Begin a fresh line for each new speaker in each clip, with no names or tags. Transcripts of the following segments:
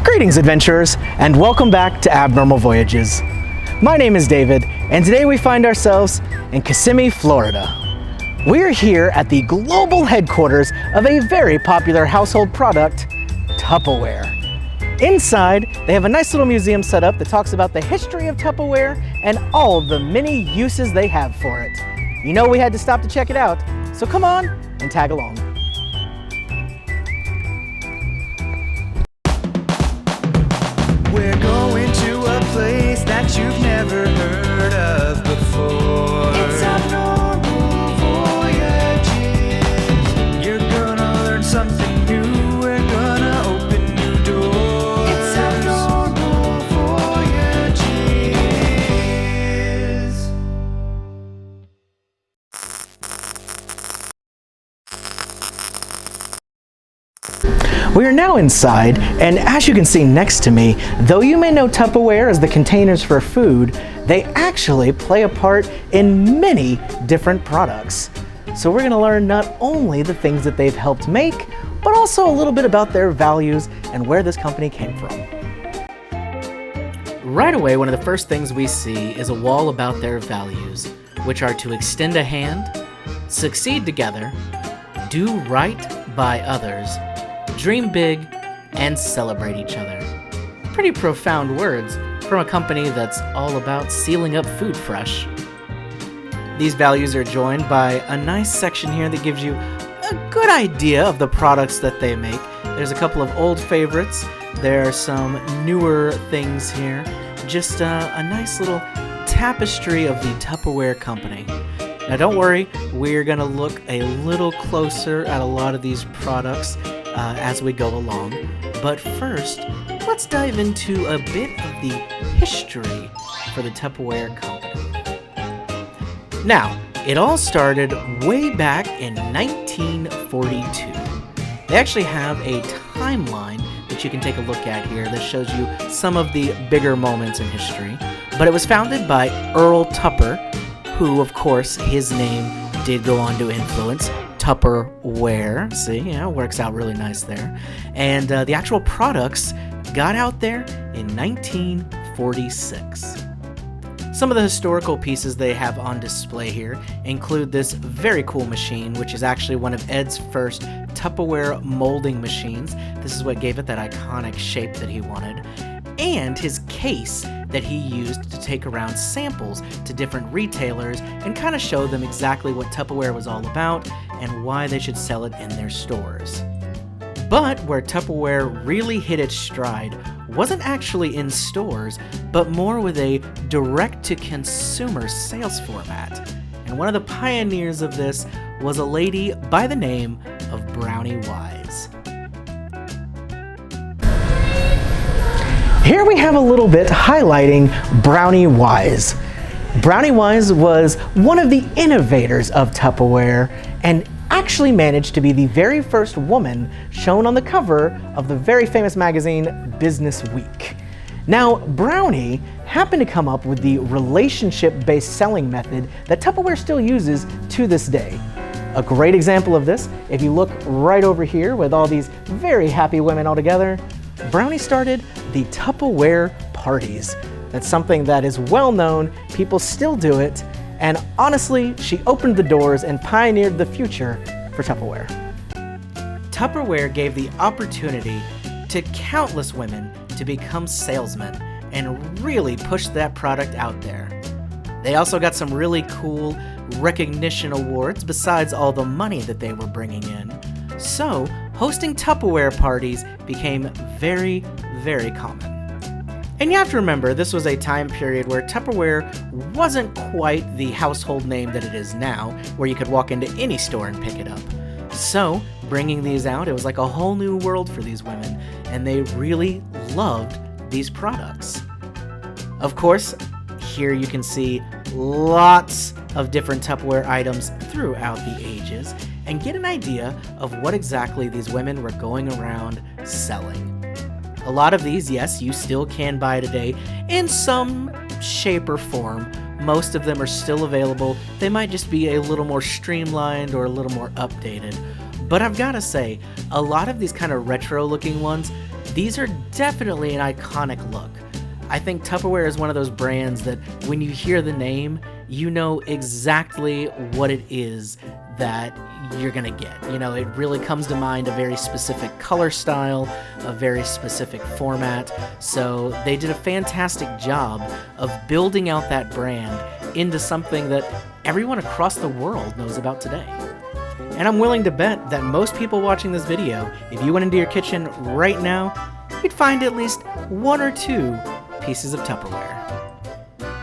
Greetings, adventurers, and welcome back to Abnormal Voyages. My name is David, and today we find ourselves in Kissimmee, Florida. We're here at the global headquarters of a very popular household product, Tupperware. Inside, they have a nice little museum set up that talks about the history of Tupperware and all the many uses they have for it. You know we had to stop to check it out, so come on and tag along.
We're going to a place that you've never heard of before. It's Abnormal Voyages. You're gonna learn something new. We're gonna open new doors. It's Abnormal Voyages.
We are now inside, and as you can see next to me, though you may know Tupperware as the containers for food, they actually play a part in many different products. So we're going to learn not only the things that they've helped make, but also a little bit about their values and where this company came from. Right away, one of the first things we see is a wall about their values, which are to extend a hand, succeed together, do right by others, dream big, and celebrate each other. Pretty profound words from a company that's all about sealing up food fresh. These values are joined by a nice section here that gives you a good idea of the products that they make. There's a couple of old favorites. There are some newer things here. Just a nice little tapestry of the Tupperware company. Now don't worry, we're going to look a little closer at a lot of these products as we go along. But first, let's dive into a bit of the history for the Tupperware company. Now, it all started way back in 1942. They actually have a timeline that you can take a look at here that shows you some of the bigger moments in history. But it was founded by Earl Tupper, who, of course, his name did go on to influence Tupperware. See, yeah, works out really nice there. And the actual products got out there in 1946. Some of the historical pieces they have on display here include this very cool machine, which is actually one of Ed's first Tupperware molding machines. This is what gave it that iconic shape that he wanted. And his case that he used to take around samples to different retailers and kind of show them exactly what Tupperware was all about and why they should sell it in their stores. But where Tupperware really hit its stride wasn't actually in stores, but more with a direct-to-consumer sales format. And one of the pioneers of this was a lady by the name of Brownie Wise. Here we have a little bit highlighting Brownie Wise. Brownie Wise was one of the innovators of Tupperware and actually managed to be the very first woman shown on the cover of the very famous magazine Business Week. Now, Brownie happened to come up with the relationship-based selling method that Tupperware still uses to this day. A great example of this, if you look right over here with all these very happy women all together, Brownie started the Tupperware parties. That's something that is well known, people still do it, and honestly, she opened the doors and pioneered the future for Tupperware. Tupperware gave the opportunity to countless women to become salesmen and really push that product out there. They also got some really cool recognition awards besides all the money that they were bringing in. So, hosting Tupperware parties became very, very common. And you have to remember, this was a time period where Tupperware wasn't quite the household name that it is now, where you could walk into any store and pick it up. So, bringing these out, it was like a whole new world for these women, and they really loved these products. Of course, here you can see lots of different Tupperware items throughout the ages, and get an idea of what exactly these women were going around selling. A lot of these, yes, you still can buy today in some shape or form. Most of them are still available. They might just be a little more streamlined or a little more updated. But I've got to say, a lot of these kind of retro looking ones, these are definitely an iconic look. I think Tupperware is one of those brands that when you hear the name, you know exactly what it is that you're gonna get. You know, it really comes to mind a very specific color style, a very specific format. So they did a fantastic job of building out that brand into something that everyone across the world knows about today. And I'm willing to bet that most people watching this video, if you went into your kitchen right now, you'd find at least one or two pieces of Tupperware.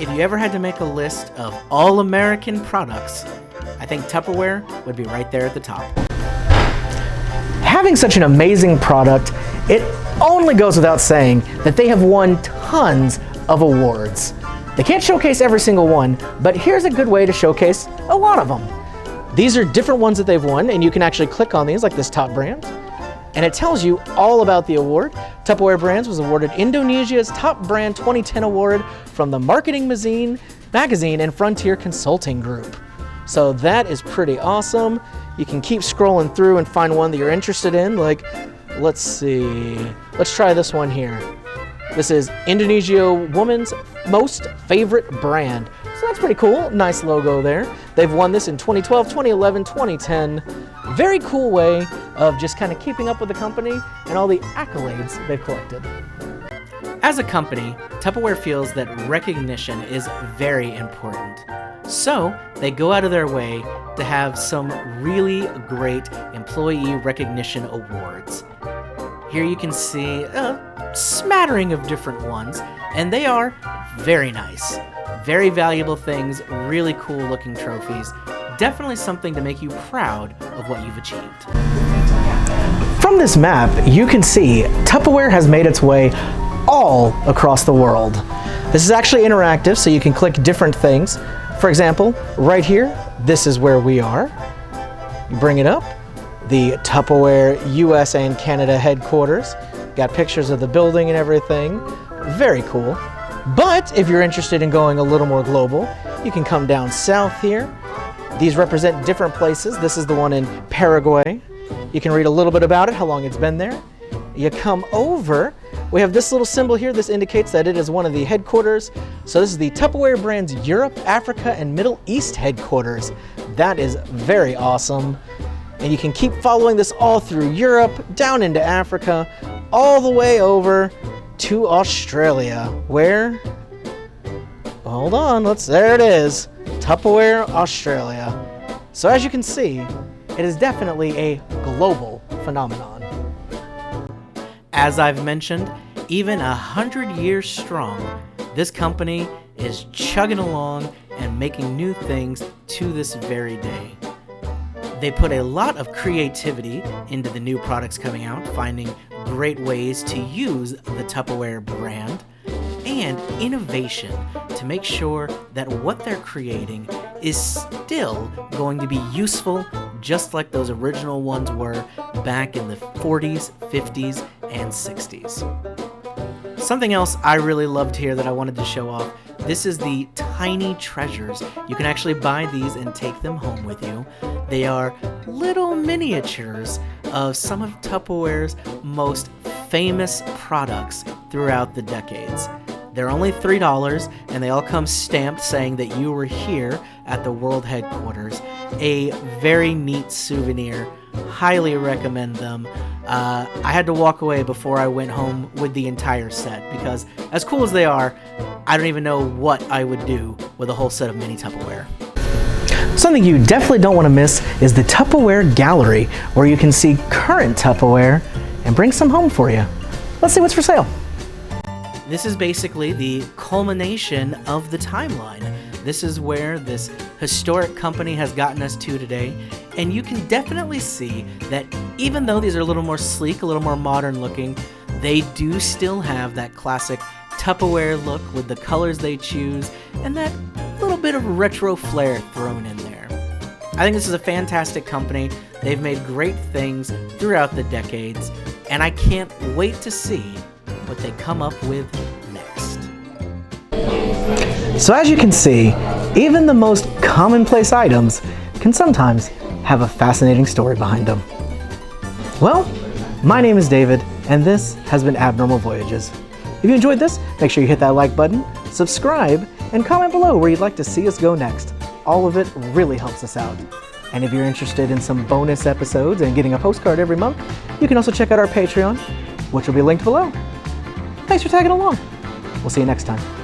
If you ever had to make a list of all American products, I think Tupperware would be right there at the top. Having such an amazing product, it only goes without saying that they have won tons of awards. They can't showcase every single one, but here's a good way to showcase a lot of them. These are different ones that they've won, and you can actually click on these, like this top brand, and it tells you all about the award. Tupperware Brands was awarded Indonesia's Top Brand 2010 Award from the Marketing Magazine and Frontier Consulting Group. So that is pretty awesome. You can keep scrolling through and find one that you're interested in. Like, let's see. Let's try this one here. This is Indonesia Woman's Most Favorite Brand. So that's pretty cool. Nice logo there. They've won this in 2012, 2011, 2010. Very cool way of just kind of keeping up with the company and all the accolades they've collected. As a company, Tupperware feels that recognition is very important. So they go out of their way to have some really great employee recognition awards. Here you can see a smattering of different ones, and they are very nice. Very valuable things, really cool looking trophies. Definitely something to make you proud of what you've achieved. From this map, you can see Tupperware has made its way all across the world. This is actually interactive, so you can click different things. For example, right here, this is where we are. You bring it up, the Tupperware US and Canada headquarters. Got pictures of the building and everything. Very cool. But if you're interested in going a little more global, you can come down south here. These represent different places. This is the one in Paraguay. You can read a little bit about it, how long it's been there. You come over, we have this little symbol here. This indicates that it is one of the headquarters. So this is the Tupperware Brands Europe, Africa, and Middle East headquarters. That is very awesome. And you can keep following this all through Europe, down into Africa, all the way over to Australia, where, hold on, there it is, Tupperware, Australia. So as you can see, it is definitely a global phenomenon. As I've mentioned, even 100 years strong, this company is chugging along and making new things to this very day. They put a lot of creativity into the new products coming out, finding great ways to use the Tupperware brand, and innovation to make sure that what they're creating is still going to be useful, just like those original ones were back in the 40s, 50s, and 60s. Something else I really loved here that I wanted to show off, this is the Tiny Treasures. You can actually buy these and take them home with you. They are little miniatures of some of Tupperware's most famous products throughout the decades. They're only $3, and they all come stamped saying that you were here at the world headquarters. A very neat souvenir. Highly recommend them. I had to walk away before I went home with the entire set, because as cool as they are, I don't even know what I would do with a whole set of mini Tupperware. Something you definitely don't want to miss is the Tupperware Gallery, where you can see current Tupperware and bring some home for you. Let's see what's for sale. This is basically the culmination of the timeline. This is where this historic company has gotten us to today, and you can definitely see that even though these are a little more sleek, a little more modern looking, they do still have that classic Tupperware look with the colors they choose and that little bit of retro flair thrown in there. I think this is a fantastic company. They've made great things throughout the decades, and I can't wait to see what they come up with next. So as you can see, even the most commonplace items can sometimes have a fascinating story behind them. Well, my name is David, And this has been Abnormal Voyages. If you enjoyed this, make sure you hit that like button, subscribe, and comment below where you'd like to see us go next. All of it really helps us out. And if you're interested in some bonus episodes and getting a postcard every month, you can also check out our Patreon, which will be linked below. Thanks for tagging along. We'll see you next time.